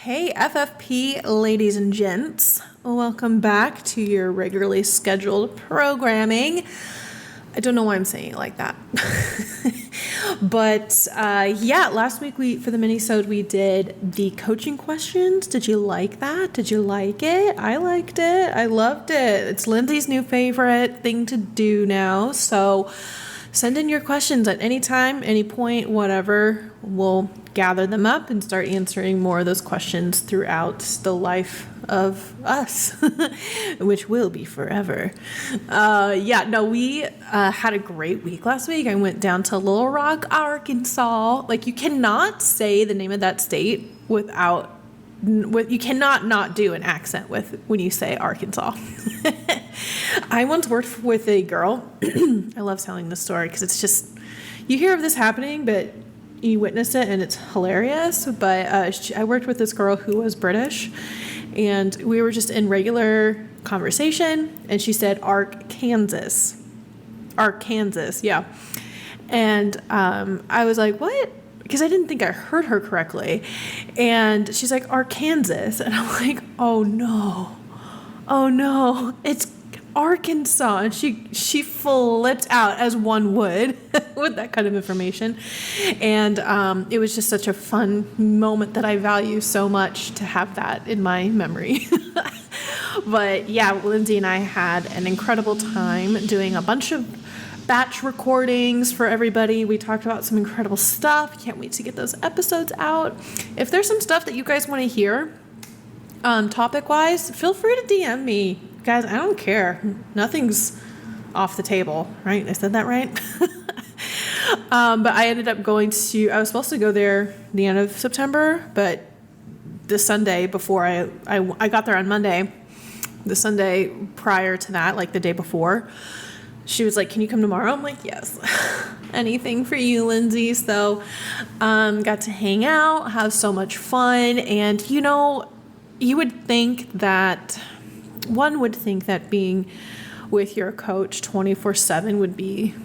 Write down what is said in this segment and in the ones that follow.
Hey, FFP ladies and gents. Welcome back to your regularly scheduled programming. I don't know why I'm saying it like that. But last week for the mini-sode we did the coaching questions. Did you like that? Did you like it? I liked it. I loved it. It's Lindsay's new favorite thing to do now. So send in your questions at any time, any point, whatever. We'll gather them up and start answering more of those questions throughout the life of us, which will be forever. We had a great week last week. I went down to Little Rock, Arkansas. Like, you cannot say the name of that state you cannot not do an accent when you say Arkansas. I once worked with a girl. I love telling this story because it's just, you hear of this happening, but you witness it and it's hilarious. But I worked with this girl who was British, and we were just in regular conversation, and she said Arkansas, yeah. And I was like, what? Because I didn't think I heard her correctly. And she's like, Arkansas. And I'm like, oh no, it's Arkansas. And she flipped out, as one would with that kind of information. And it was just such a fun moment that I value so much to have that in my memory. But yeah, Lindsay and I had an incredible time doing a bunch of batch recordings for everybody. We talked about some incredible stuff. Can't wait to get those episodes out. If there's some stuff that you guys want to hear, topic-wise, feel free to DM me. Guys, I don't care. Nothing's off the table, right? I said that right? But I ended up I was supposed to go there the end of September, but the Sunday before I got there on Monday, the Sunday prior to that, like the day before, she was like, can you come tomorrow? I'm like, yes. Anything for you, Lindsay. So got to hang out, have so much fun. And, you would think that, one would think that being with your coach 24/7 would be,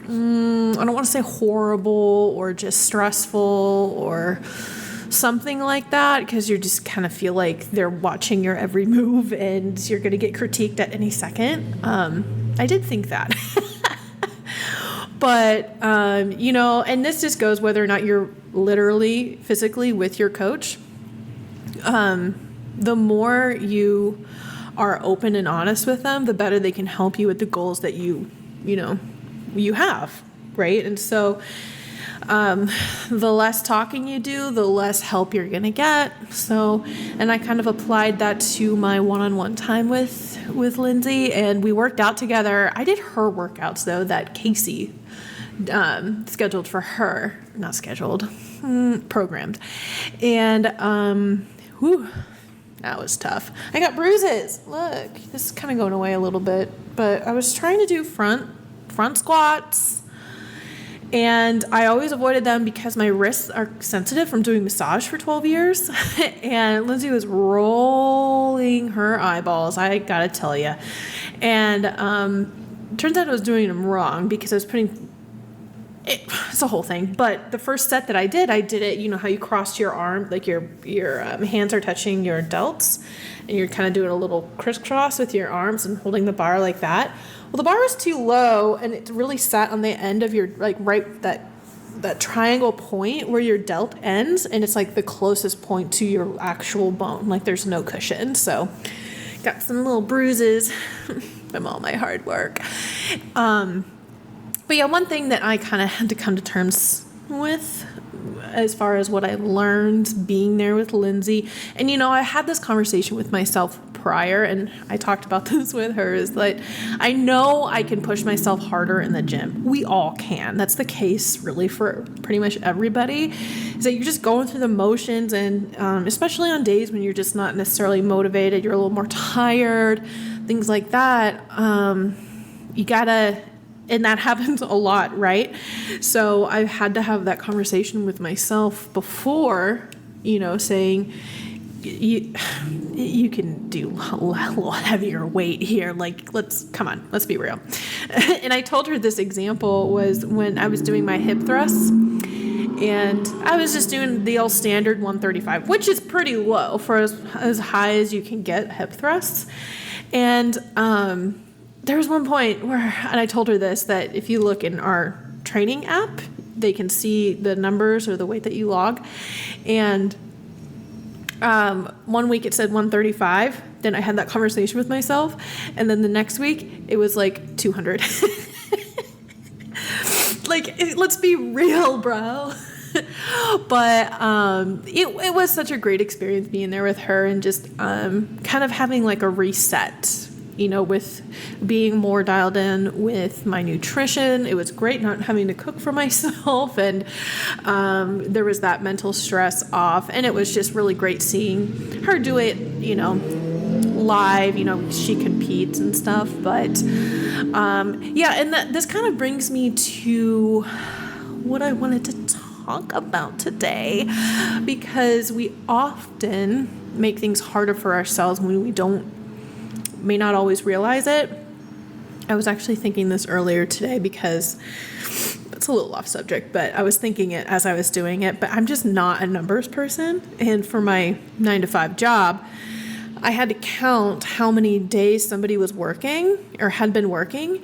I don't want to say horrible or just stressful or something like that, because you just kind of feel like they're watching your every move and you're going to get critiqued at any second. I did think that. But, and this just goes whether or not you're literally physically with your coach. The more you are open and honest with them, the better they can help you with the goals that you have, right? And so the less talking you do, the less help you're going to get. So, and I kind of applied that to my one-on-one time with Lindsay, and we worked out together. I did her workouts, though, that Casey scheduled for her. Not scheduled, programmed. And, that was tough. I got bruises. Look, this is kind of going away a little bit, but I was trying to do front squats, and I always avoided them because my wrists are sensitive from doing massage for 12 years. And Lindsay was rolling her eyeballs, I gotta tell you. And turns out I was doing them wrong because I was it's a whole thing. But the first set that I did it, how you cross your arm, like your hands are touching your delts, and you're kind of doing a little crisscross with your arms and holding the bar like that. Well, the bar was too low, and it really sat on the end of your, like, right, that triangle point where your delt ends, and it's like the closest point to your actual bone. Like, there's no cushion. So got some little bruises from all my hard work. But yeah, one thing that I kind of had to come to terms with as far as what I learned being there with Lindsay, and I had this conversation with myself prior, and I talked about this with her, is that I know I can push myself harder in the gym. We all can. That's the case really for pretty much everybody, is that you're just going through the motions, and especially on days when you're just not necessarily motivated, you're a little more tired, things like that, you gotta. And that happens a lot, right? So I've had to have that conversation with myself before, saying, you can do a little heavier weight here. Like, let's be real. And I told her this example was when I was doing my hip thrusts. And I was just doing the old standard 135, which is pretty low for as high as you can get hip thrusts. And there was one point where, and I told her this, that if you look in our training app, they can see the numbers or the weight that you log. And 1 week it said 135. Then I had that conversation with myself. And then the next week it was like 200. Let's be real, bro. But it was such a great experience being there with her and just kind of having like a reset, with being more dialed in with my nutrition. It was great not having to cook for myself, and there was that mental stress off, and it was just really great seeing her do it, live. She competes and stuff, but and this kind of brings me to what I wanted to talk about today, because we often make things harder for ourselves when we may not always realize it. I was actually thinking this earlier today because it's a little off subject, but I was thinking it as I was doing it, but I'm just not a numbers person. And for my 9-to-5 job, I had to count how many days somebody was working or had been working.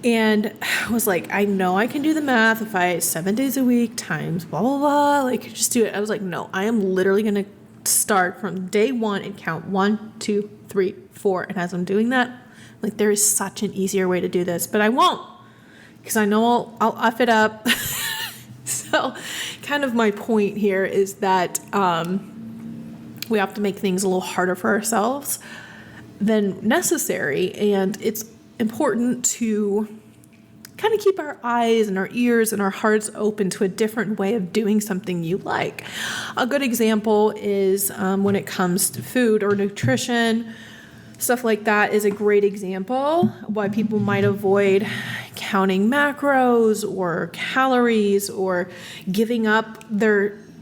And I was like, I know I can do the math if 7 days a week times blah, blah, blah, just do it. I was like, no, I am literally going to start from day one and count 1, 2, 3, 4. And as I'm doing that, there is such an easier way to do this, but I won't, because I know I'll F it up. So kind of my point here is that we have to make things a little harder for ourselves than necessary. And it's important to kind of keep our eyes and our ears and our hearts open to a different way of doing something you like. A good example is when it comes to food or nutrition, stuff like that is a great example why people might avoid counting macros or calories or giving up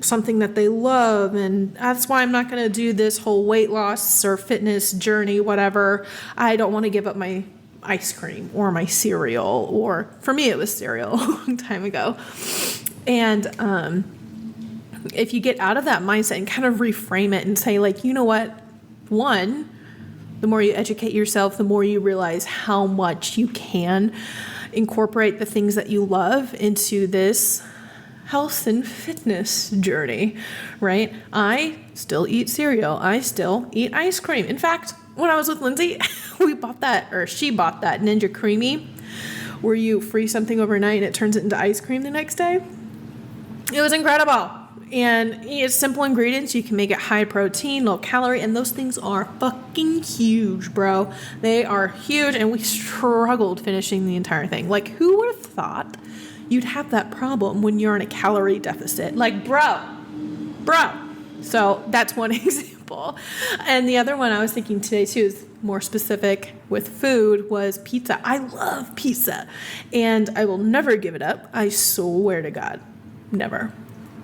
something that they love. And that's why I'm not going to do this whole weight loss or fitness journey, whatever. I don't want to give up my ice cream or my cereal, or for me it was cereal a long time ago. And if you get out of that mindset and kind of reframe it and say, you know what, one, the more you educate yourself, the more you realize how much you can incorporate the things that you love into this health and fitness journey, right? I still eat cereal. I still eat ice cream. In fact, when I was with Lindsay, she bought that Ninja Creamy, where you freeze something overnight and it turns it into ice cream the next day. It was incredible. And it's simple ingredients. You can make it high protein, low calorie, and those things are fucking huge, bro. They are huge, and we struggled finishing the entire thing. Who would have thought you'd have that problem when you're in a calorie deficit? Bro. So that's one example. And the other one I was thinking today too is more specific with food was pizza. I love pizza, and I will never give it up. I swear to God, never,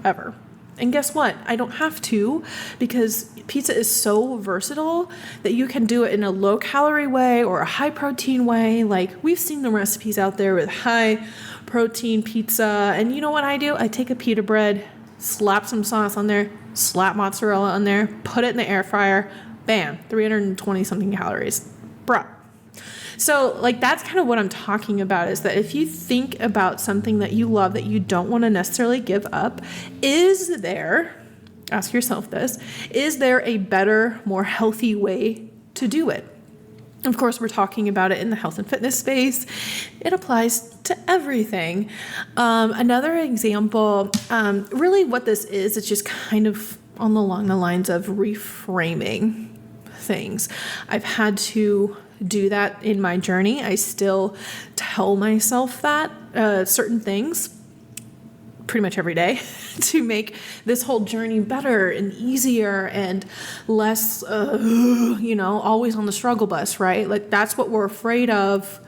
ever. And guess what? I don't have to, because pizza is so versatile that you can do it in a low calorie way or a high protein way. We've seen the recipes out there with high protein pizza. And you know what I do? I take a pita bread, slap some sauce on there, slap mozzarella on there, put it in the air fryer, bam, 320 something calories. Bruh. So that's kind of what I'm talking about, is that if you think about something that you love that you don't want to necessarily give up, ask yourself this, is there a better, more healthy way to do it? Of course, we're talking about it in the health and fitness space. It applies to everything. Another example, really what this is, it's just kind of along the lines of reframing things. I've had to do that in my journey. I still tell myself that certain things pretty much every day to make this whole journey better and easier and less, always on the struggle bus, right? That's what we're afraid of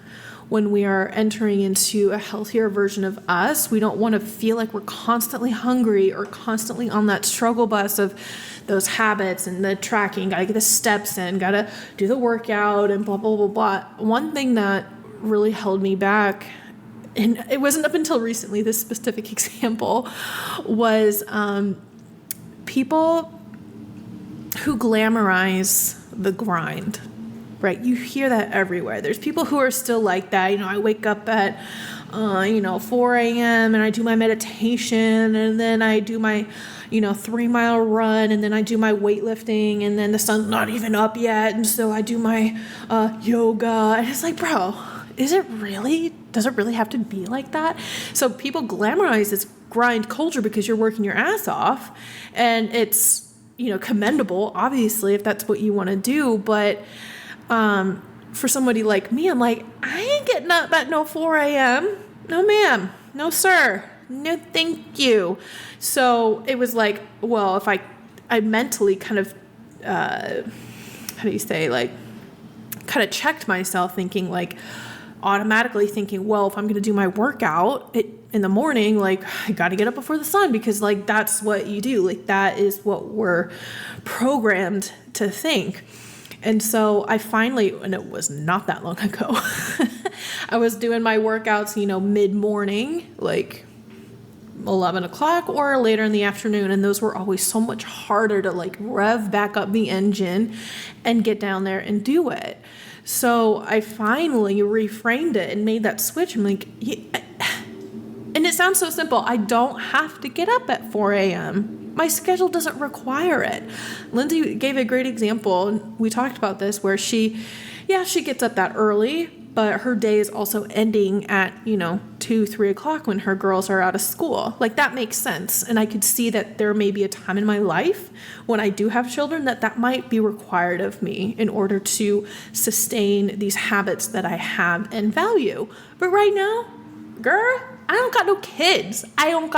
when we are entering into a healthier version of us. We don't want to feel like we're constantly hungry or constantly on that struggle bus of those habits and the tracking, got to get the steps in, got to do the workout and blah, blah, blah, blah. One thing that really held me back and it wasn't up until recently, this specific example was people who glamorize the grind, right? You hear that everywhere. There's people who are still like that. I wake up at 4 a.m. and I do my meditation, and then I do my 3-mile run, and then I do my weightlifting, and then the sun's not even up yet, and so I do my yoga. And it's like, bro, does it really have to be like that? So people glamorize this grind culture because you're working your ass off, and it's commendable, obviously, if that's what you want to do. But for somebody like me, I'm like, I ain't getting up at no 4 a.m. No, ma'am. No, sir. No, thank you. So it was like, well, if I mentally kind of, kind of checked myself, thinking like, automatically thinking, well, if I'm going to do my workout in the morning, like, I got to get up before the sun, because like, that's what you do. Like, that is what we're programmed to think. And so I finally, and it was not that long ago, I was doing my workouts, mid-morning, like 11 o'clock or later in the afternoon. And those were always so much harder to like rev back up the engine and get down there and do it. So I finally reframed it and made that switch. I'm like, and it sounds so simple. I don't have to get up at 4 a.m. My schedule doesn't require it. Lindsay gave a great example. We talked about this where she gets up that early, but her day is also ending at, 2-3 o'clock when her girls are out of school. Like, that makes sense. And I could see that there may be a time in my life when I do have children that might be required of me in order to sustain these habits that I have and value. But right now, girl, I don't got no kids. I don't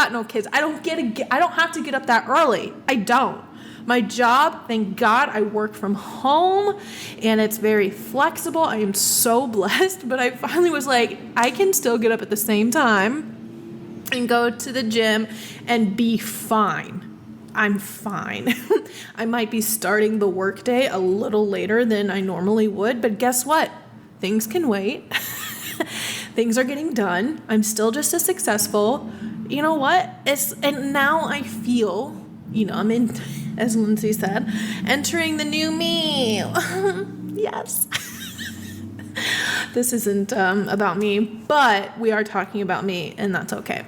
have to get up that early. I don't. My job, thank God, I work from home and it's very flexible. I am so blessed, but I finally was like, I can still get up at the same time and go to the gym and be fine. I'm fine. I might be starting the workday a little later than I normally would, but guess what? Things can wait. Things are getting done. I'm still just as successful. You know what? And now I feel, I'm in, as Lindsay said, entering the new me. Yes. This isn't about me, but we are talking about me, and that's okay.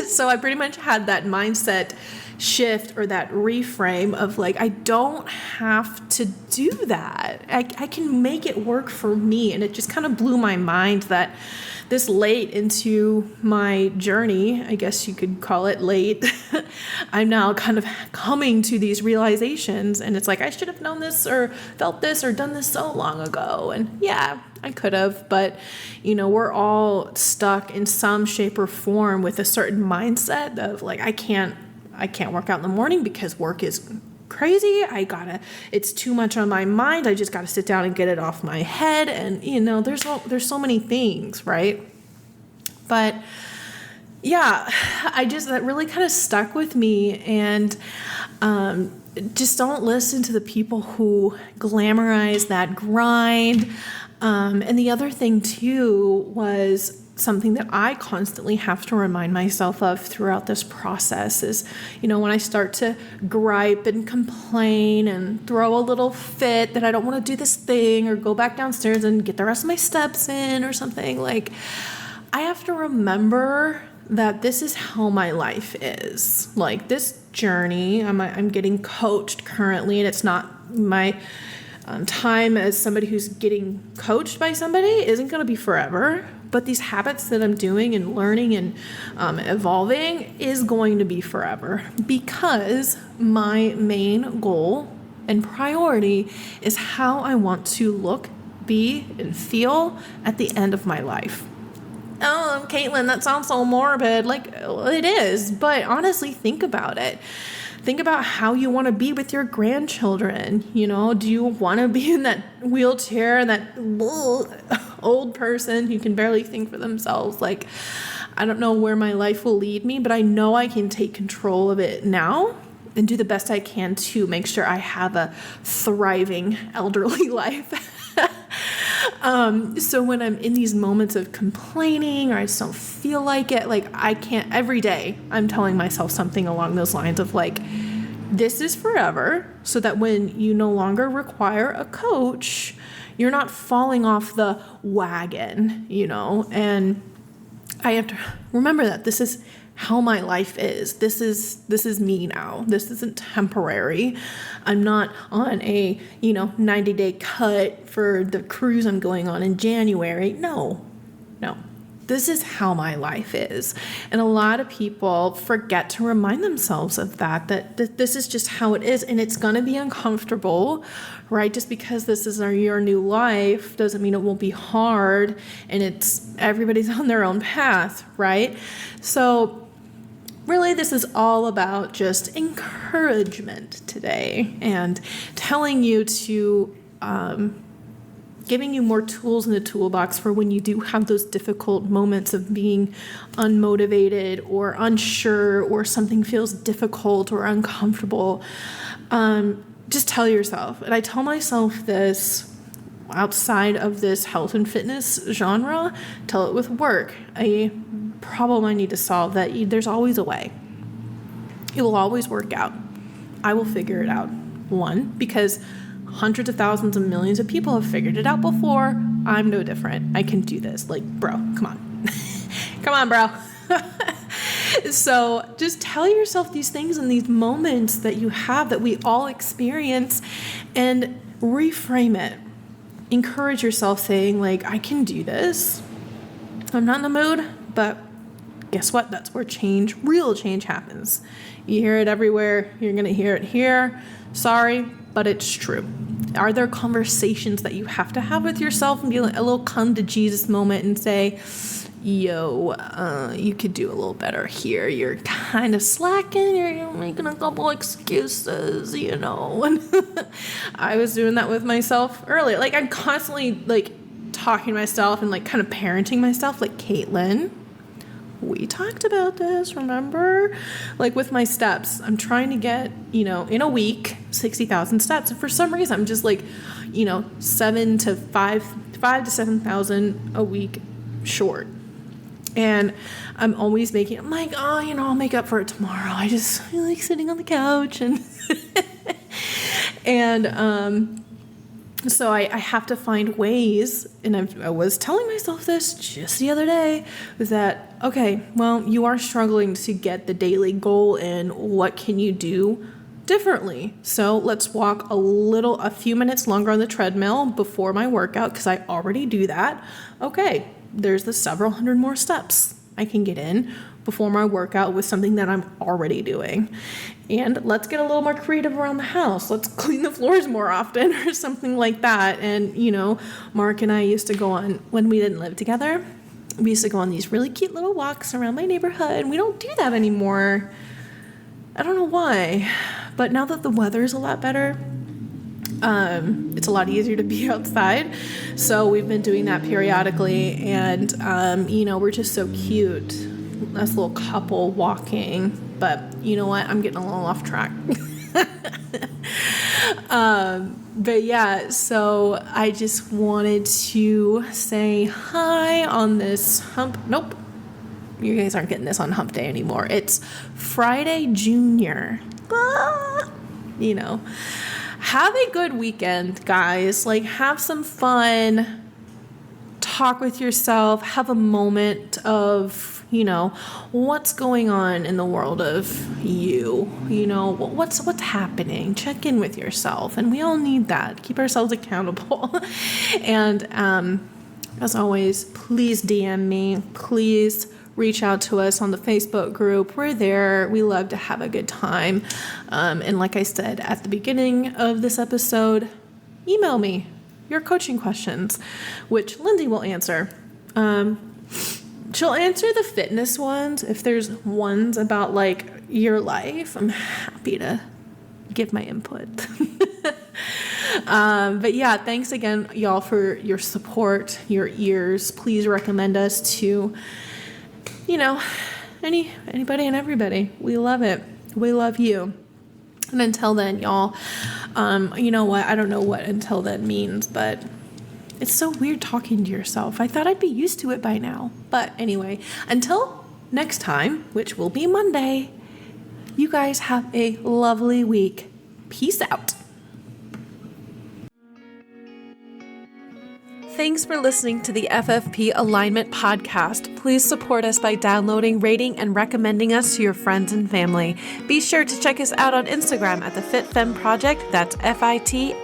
So I pretty much had that mindset shift or that reframe of like, I don't have to do that. I can make it work for me. And it just kind of blew my mind that this late into my journey, I guess you could call it late, I'm now kind of coming to these realizations, and it's like, I should have known this or felt this or done this so long ago. And yeah, I could have, but we're all stuck in some shape or form with a certain mindset of like, I can't work out in the morning because work is crazy. It's too much on my mind. I just got to sit down and get it off my head. And, there's so many things, right? But yeah, that really kind of stuck with me. And, just don't listen to the people who glamorize that grind. And the other thing too was something that I constantly have to remind myself of throughout this process is, when I start to gripe and complain and throw a little fit that I don't want to do this thing or go back downstairs and get the rest of my steps in or something, like, I have to remember that this is how my life is. Like, this journey, I'm getting coached currently, and it's not my time as somebody who's getting coached by somebody isn't going to be forever. But these habits that I'm doing and learning and evolving is going to be forever, because my main goal and priority is how I want to look, be, and feel at the end of my life. Oh, Caitlin, that sounds so morbid. Like, it is, but honestly, think about it. Think about how you want to be with your grandchildren. Do you want to be in that wheelchair and that old person who can barely think for themselves? Like, I don't know where my life will lead me, but I know I can take control of it now and do the best I can to make sure I have a thriving elderly life. So when I'm in these moments of complaining or I just don't feel like it, like I can't, every day I'm telling myself something along those lines of like, this is forever, so that when you no longer require a coach, you're not falling off the wagon, and I have to remember that this is how my life is. This is me now. This isn't temporary. I'm not on a, 90-day cut for the cruise I'm going on in January. No. This is how my life is. And a lot of people forget to remind themselves of that this is just how it is. And it's going to be uncomfortable, right? Just because this is your new life doesn't mean it won't be hard. And everybody's on their own path, right? So really, this is all about just encouragement today and telling you to, giving you more tools in the toolbox for when you do have those difficult moments of being unmotivated or unsure or something feels difficult or uncomfortable. Just tell yourself, and I tell myself this outside of this health and fitness genre, tell it with work, a problem I need to solve, that there's always a way. It will always work out. I will figure it out. One, because hundreds of thousands and millions of people have figured it out before. I'm no different. I can do this. Like, bro, come on. Come on, bro. So just tell yourself these things in these moments that you have, that we all experience, and reframe it. Encourage yourself saying, like, I can do this. I'm not in the mood, but guess what? That's where real change happens. You hear it everywhere. You're going to hear it here. Sorry, but it's true. Are there conversations that you have to have with yourself and be like a little come to Jesus moment and say, yo, you could do a little better here. You're kind of slacking. You're making a couple excuses, And I was doing that with myself earlier. Like, I'm constantly like talking to myself and like kind of parenting myself, like, Caitlin, we talked about this, remember? Like with my steps, I'm trying to get, in a week, 60,000 steps. And for some reason, I'm just like, 5 to 7,000 a week short. And I'm always I'm like, I'll make up for it tomorrow. I just feel like sitting on the couch and, and, so I have to find ways, and I was telling myself this just the other day, is that, okay, well, you are struggling to get the daily goal in. What can you do differently? So let's walk a few minutes longer on the treadmill before my workout, because I already do that. Okay, there's the several hundred more steps I can get in before my workout with something that I'm already doing. And let's get a little more creative around the house. Let's clean the floors more often or something like that. And, Mark and I used to go on, when we didn't live together, we used to go on these really cute little walks around my neighborhood. And we don't do that anymore. I don't know why. But now that the weather is a lot better, it's a lot easier to be outside. So we've been doing that periodically. And, we're just so cute. This little couple walking. But you know what? I'm getting a little off track. But yeah, so I just wanted to say hi on this hump. Nope. You guys aren't getting this on hump day anymore. It's Friday Junior. Have a good weekend, guys. Like, have some fun. Talk with yourself. Have a moment of, what's going on in the world of you, what's happening. Check in with yourself. And we all need that. Keep ourselves accountable. And as always, please DM me. Please reach out to us on the Facebook group. We're there. We love to have a good time. And like I said at the beginning of this episode, email me your coaching questions, which Lindsay will answer. She'll answer the fitness ones. If there's ones about like your life, I'm happy to give my input. But yeah, thanks again, y'all, for your support, your ears. Please recommend us to, anybody and everybody. We love it. We love you. And until then, y'all, you know what? I don't know what until then means, but It's so weird talking to yourself. I thought I'd be used to it by now. But anyway, until next time, which will be Monday, you guys have a lovely week. Peace out. Thanks for listening to the FFP Alignment Podcast. Please support us by downloading, rating, and recommending us to your friends and family. Be sure to check us out on Instagram at the FitFemme Project. That's FITFEMME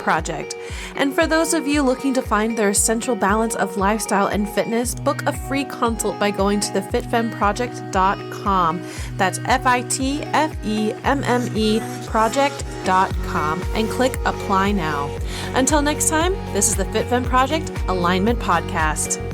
Project. And for those of you looking to find their essential balance of lifestyle and fitness, book a free consult by going to thefitfemmeproject.com. That's FITFEMME Project.com and click Apply Now. Until next time, this is the FitFemme Project Alignment Podcast.